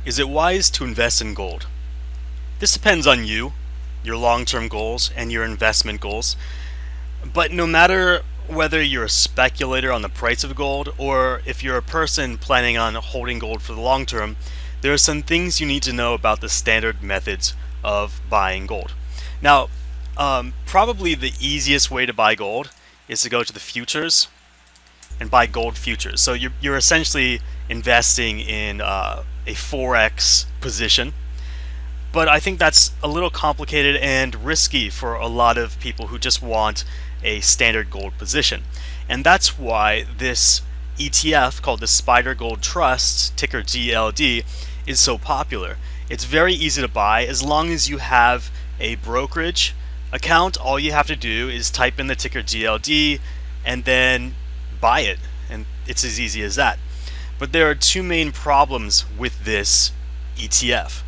Is it wise to invest in gold? This depends on you, your long-term goals, and your investment goals. But no matter whether you're a speculator on the price of gold or if you're a person planning on holding gold for the long term, there are some things you need to know about the standard methods of buying gold. Now, probably the easiest way to buy gold is to go to the futures and buy gold futures. So you're essentially investing in a forex position, but I think that's a little complicated and risky for a lot of people who just want a standard gold position. And that's why this ETF called the SPDR Gold Trust, ticker GLD, is so popular. It's very easy to buy as long as you have a brokerage account. All you have to do is type in the ticker GLD and then buy it, and it's as easy as that. But there are two main problems with this ETF.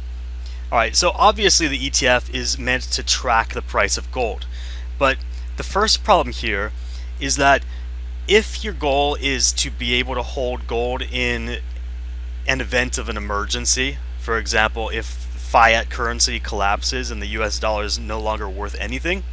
Alright, so obviously the ETF is meant to track the price of gold. But the first problem here is that if your goal is to be able to hold gold in an event of an emergency, for example, if fiat currency collapses and the US dollar is no longer worth anything,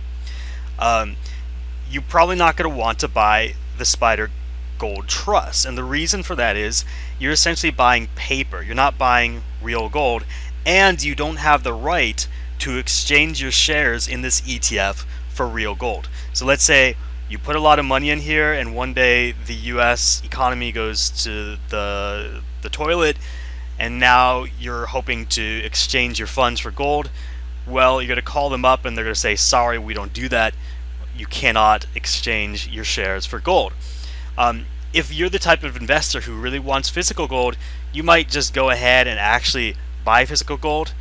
you're probably not going to want to buy the SPDR Gold Trust. And the reason for that is you're essentially buying paper. You're not buying real gold, and you don't have the right to exchange your shares in this ETF for real gold. So let's say you put a lot of money in here and one day the US economy goes to the toilet and now you're hoping to exchange your funds for gold. Well, you're going to call them up and they're going to say, sorry, we don't do that. You cannot exchange your shares for gold. If you're the type of investor who really wants physical gold, you might just go ahead and actually buy physical gold.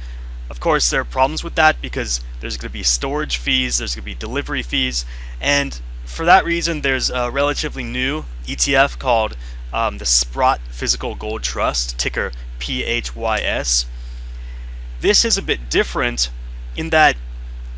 Of course, there are problems with that because there's going to be storage fees, there's going to be delivery fees, and for that reason, there's a relatively new ETF called the Sprott Physical Gold Trust, ticker PHYS. This is a bit different in that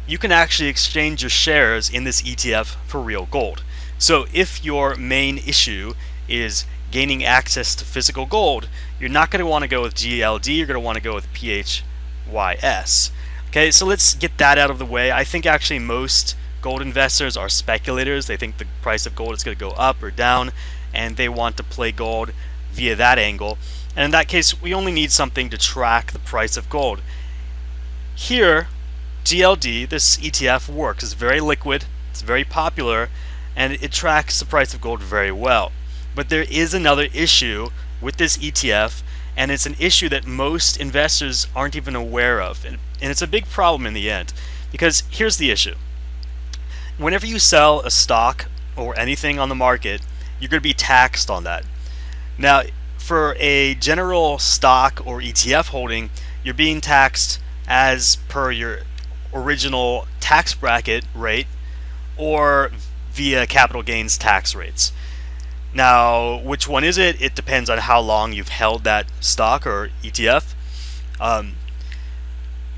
you can actually exchange your shares in this ETF for real gold. So if your main issue is gaining access to physical gold, you're not going to want to go with GLD, you're going to want to go with PHYS. Okay, so let's get that out of the way. I think actually most gold investors are speculators. They think the price of gold is going to go up or down, and they want to play gold via that angle. And in that case, we only need something to track the price of gold. Here, GLD, this ETF, works. It's very liquid, it's very popular, and it tracks the price of gold very well. But there is another issue with this ETF, and it's an issue that most investors aren't even aware of. And it's a big problem in the end, because here's the issue. Whenever you sell a stock or anything on the market, you're going to be taxed on that. Now, for a general stock or ETF holding, you're being taxed as per your original tax bracket rate or via capital gains tax rates. Now, which one is it? It depends on how long you've held that stock or ETF.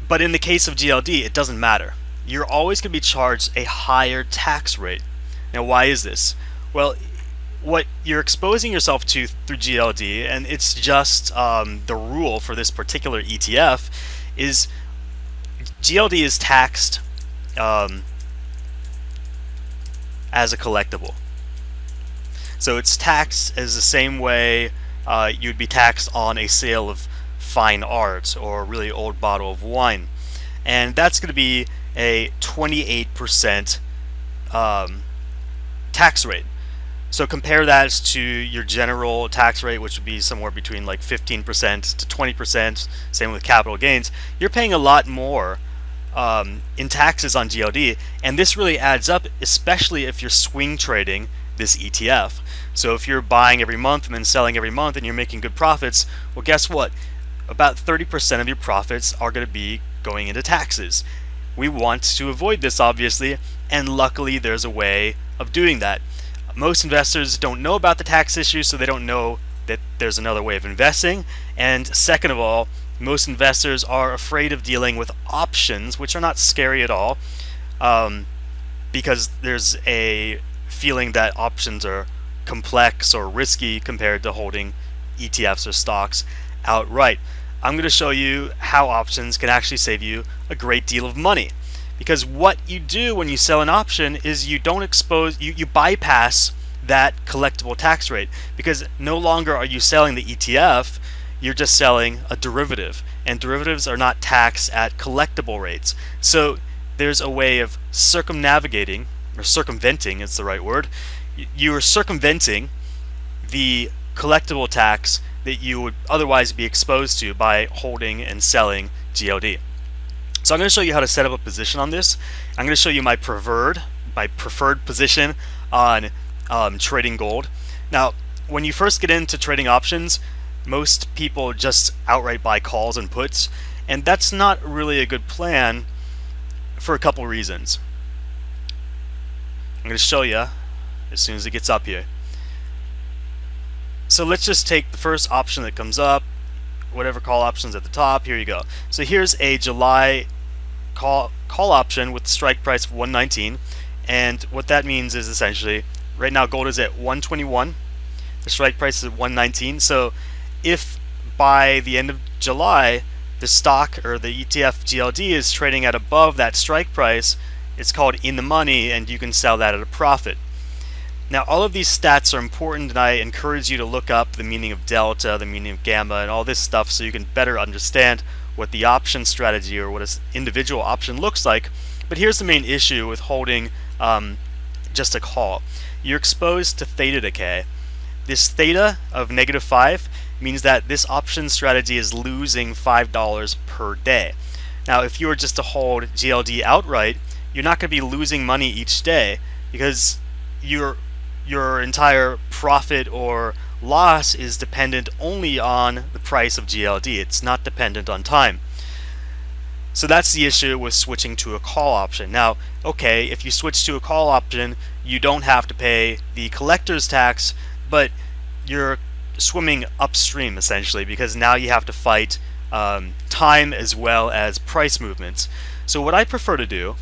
But in the case of GLD, it doesn't matter. You're always going to be charged a higher tax rate. Now, why is this? Well, what you're exposing yourself to through GLD, and it's just the rule for this particular ETF, is GLD is taxed as a collectible. So it's taxed as the same way you'd be taxed on a sale of fine art or a really old bottle of wine. And that's going to be a 28% tax rate. So compare that to your general tax rate, which would be somewhere between like 15% to 20%, same with capital gains. You're paying a lot more in taxes on GLD, and this really adds up, especially if you're swing trading this ETF. So if you're buying every month and then selling every month and you're making good profits, well, guess what? About 30% of your profits are going to be going into taxes. We want to avoid this, obviously, and luckily there's a way of doing that. Most investors don't know about the tax issue, so they don't know that there's another way of investing. And second of all, most investors are afraid of dealing with options, which are not scary at all, because there's a feeling that options are complex or risky compared to holding ETFs or stocks outright. I'm going to show you how options can actually save you a great deal of money. Because what you do when you sell an option is you don't expose, you bypass that collectible tax rate, because no longer are you selling the ETF, you're just selling a derivative, and derivatives are not taxed at collectible rates. So there's a way of circumnavigating, or circumventing is the right word. You are circumventing the collectible tax that you would otherwise be exposed to by holding and selling GLD. So I'm going to show you how to set up a position on this. I'm going to show you my preferred position on trading gold. Now, when you first get into trading options, most people just outright buy calls and puts, and that's not really a good plan for a couple reasons. I'm going to show you as soon as it gets up here. So let's just take the first option that comes up, whatever call option's at the top. Here you go. So here's a July call option with the strike price of 119, and what that means is essentially right now gold is at 121, the strike price is at 119. So if by the end of July the stock or the ETF GLD is trading at above that strike price, it's called in the money, and you can sell that at a profit. Now, all of these stats are important, and I encourage you to look up the meaning of delta, the meaning of gamma, and all this stuff so you can better understand what the option strategy or what an individual option looks like. But here's the main issue with holding just a call. You're exposed to theta decay. This theta of -5 means that this option strategy is losing $5 per day. Now, if you were just to hold GLD outright, you're not going to be losing money each day, because your entire profit or loss is dependent only on the price of GLD. It's not dependent on time. So that's the issue with switching to a call option. Now, okay, if you switch to a call option, you don't have to pay the collector's tax, but you're swimming upstream essentially, because now you have to fight time as well as price movements. So what I prefer to do,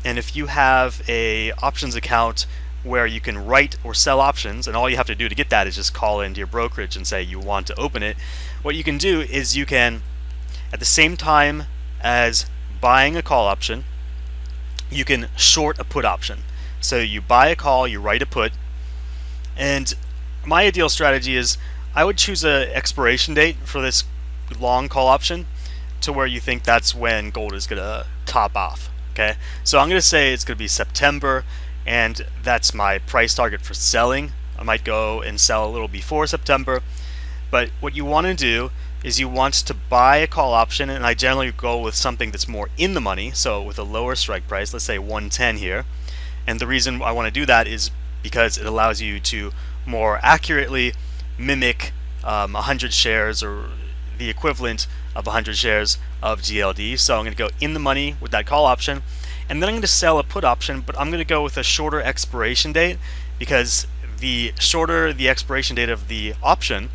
and if you have a options account where you can write or sell options, and all you have to do to get that is just call into your brokerage and say you want to open it, what you can do is you can, at the same time as buying a call option, you can short a put option. So you buy a call, you write a put, and my ideal strategy is I would choose an expiration date for this long call option to where you think that's when gold is going to top off. Okay, so I'm going to say it's going to be September, and that's my price target for selling. I might go and sell a little before September, but what you want to do is you want to buy a call option, and I generally go with something that's more in the money, so with a lower strike price, let's say 110 here. And the reason I want to do that is because it allows you to more accurately mimic 100 shares or the equivalent of 100 shares of GLD. So I'm going to go in the money with that call option, and then I'm going to sell a put option, but I'm going to go with a shorter expiration date, because the shorter the expiration date of the option,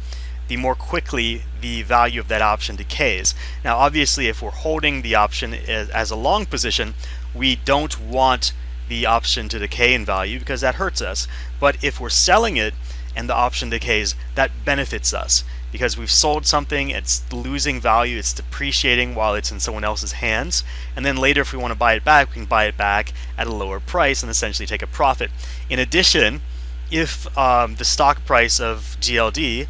the more quickly the value of that option decays. Now, obviously, if we're holding the option as a long position, we don't want the option to decay in value, because that hurts us. But if we're selling it and the option decays, that benefits us, because we've sold something, it's losing value, it's depreciating while it's in someone else's hands, and then later if we want to buy it back, we can buy it back at a lower price and essentially take a profit. In addition, if the stock price of GLD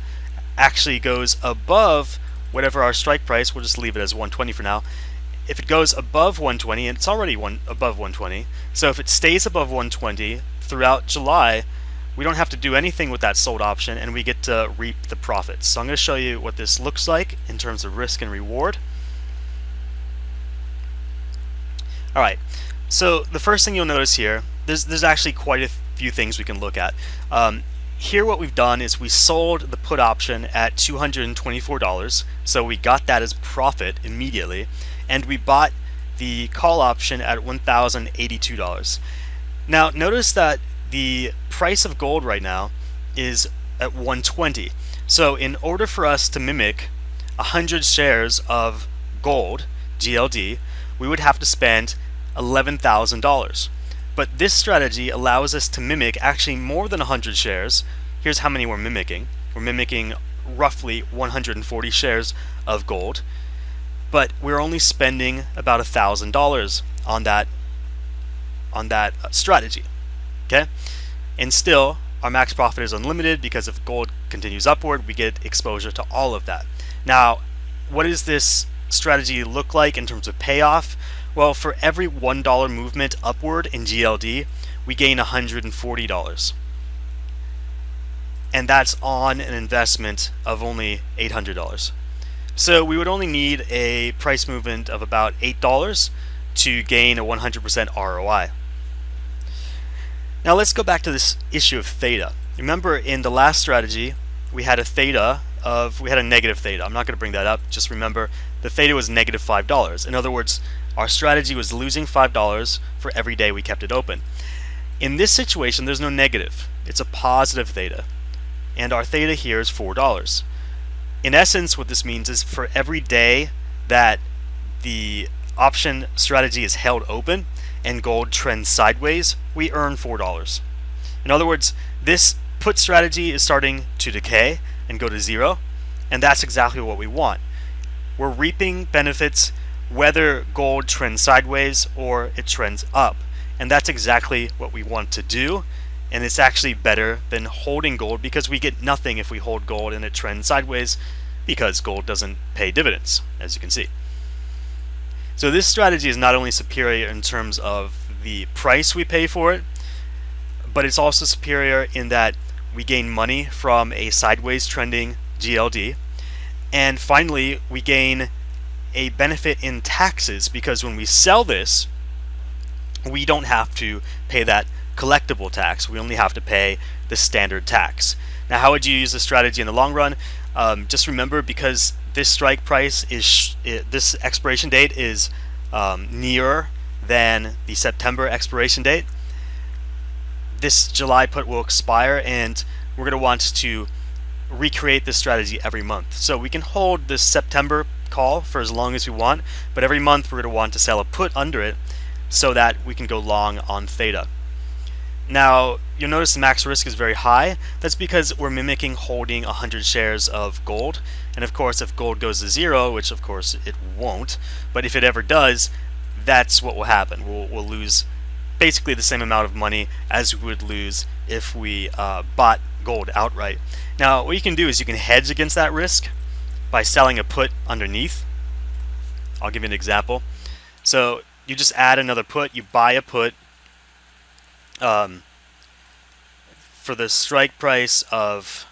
actually goes above whatever our strike price, we'll just leave it as 120 for now. If it goes above 120, and it's already above 120, so if it stays above 120 throughout July, we don't have to do anything with that sold option, and we get to reap the profits. So I'm going to show you what this looks like in terms of risk and reward. Alright, so the first thing you'll notice here, there's actually quite a few things we can look at. Here what we've done is we sold the put option at $224, so we got that as profit immediately, and we bought the call option at $1,082. Now notice that the price of gold right now is at 120. So in order for us to mimic 100 shares of gold, GLD, we would have to spend $11,000. But this strategy allows us to mimic actually more than 100 shares. Here's how many we're mimicking. We're mimicking roughly 140 shares of gold, but we're only spending about $1,000 on that strategy. Okay, and still our max profit is unlimited because if gold continues upward, we get exposure to all of that. Now, what does this strategy look like in terms of payoff? Well, for every $1 movement upward in GLD, we gain $140. And that's on an investment of only $800. So we would only need a price movement of about $8 to gain a 100% ROI. Now let's go back to this issue of theta. Remember, in the last strategy, we had a negative theta. I'm not going to bring that up. Just remember, the theta was negative $5. In other words, our strategy was losing $5 for every day we kept it open. In this situation, there's no negative. It's a positive theta. And our theta here is $4. In essence, what this means is for every day that the option strategy is held open and gold trends sideways, we earn $4. In other words, this put strategy is starting to decay and go to zero, and that's exactly what we want. We're reaping benefits whether gold trends sideways or it trends up, and that's exactly what we want to do. And it's actually better than holding gold, because we get nothing if we hold gold and it trends sideways, because gold doesn't pay dividends, as you can see. So this strategy is not only superior in terms of the price we pay for it, but it's also superior in that we gain money from a sideways trending GLD. And finally, we gain a benefit in taxes, because when we sell this, we don't have to pay that collectible tax. We only have to pay the standard tax. Now, how would you use this strategy in the long run? Just remember, because this strike price is this expiration date is nearer than the September expiration date, this July put will expire, and we're going to want to recreate this strategy every month. So we can hold this September call for as long as we want, but every month we're going to want to sell a put under it so that we can go long on theta. Now, you'll notice the max risk is very high. That's because we're mimicking holding 100 shares of gold. And of course, if gold goes to zero, which of course it won't, but if it ever does, that's what will happen. We'll lose basically the same amount of money as we would lose if we bought gold outright. Now, what you can do is you can hedge against that risk by selling a put underneath. I'll give you an example. So you just add another put, you buy a put for the strike price of,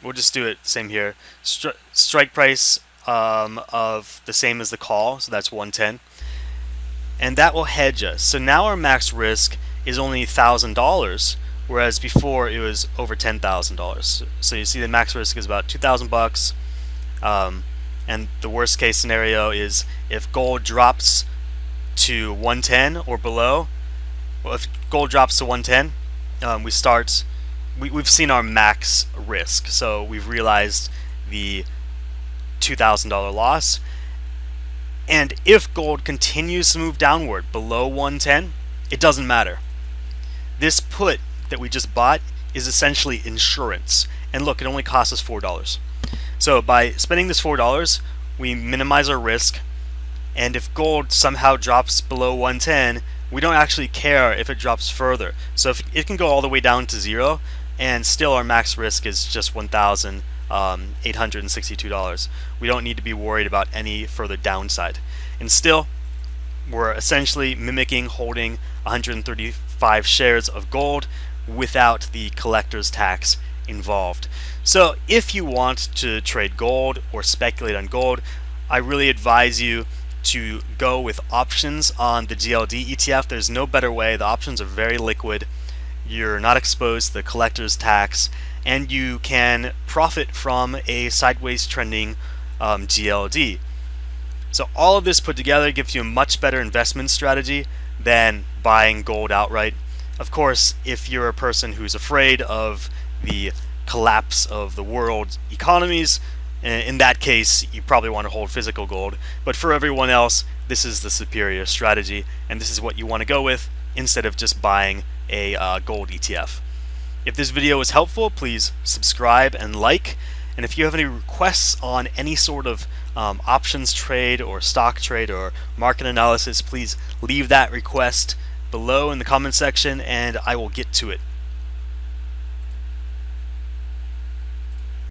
we'll just do it same here, strike price of the same as the call, so that's 110, and that will hedge us. So now our max risk is only $1,000, whereas before it was over $10,000. So you see the max risk is about $2,000, and the worst case scenario is if gold drops to 110 or below. Well, if gold drops to 110, we've seen our max risk. So we've realized the $2,000 loss. And if gold continues to move downward below 110, it doesn't matter. This put that we just bought is essentially insurance. And look, it only costs us $4. So by spending this $4, we minimize our risk. And if gold somehow drops below 110, we don't actually care if it drops further. So if it can go all the way down to zero, and still our max risk is just $1,862. We don't need to be worried about any further downside. And still, we're essentially mimicking holding 135 shares of gold without the collector's tax involved. So if you want to trade gold or speculate on gold, I really advise you to go with options on the GLD ETF. There's no better way. The options are very liquid. You're not exposed to the collector's tax, and you can profit from a sideways trending GLD. So all of this put together gives you a much better investment strategy than buying gold outright. Of course, if you're a person who's afraid of the collapse of the world's economies, in that case, you probably want to hold physical gold. But for everyone else, this is the superior strategy, and this is what you want to go with instead of just buying a gold ETF. If this video was helpful, please subscribe and like, And if you have any requests on any sort of options trade or stock trade or market analysis, please leave that request below in the comment section and I will get to it.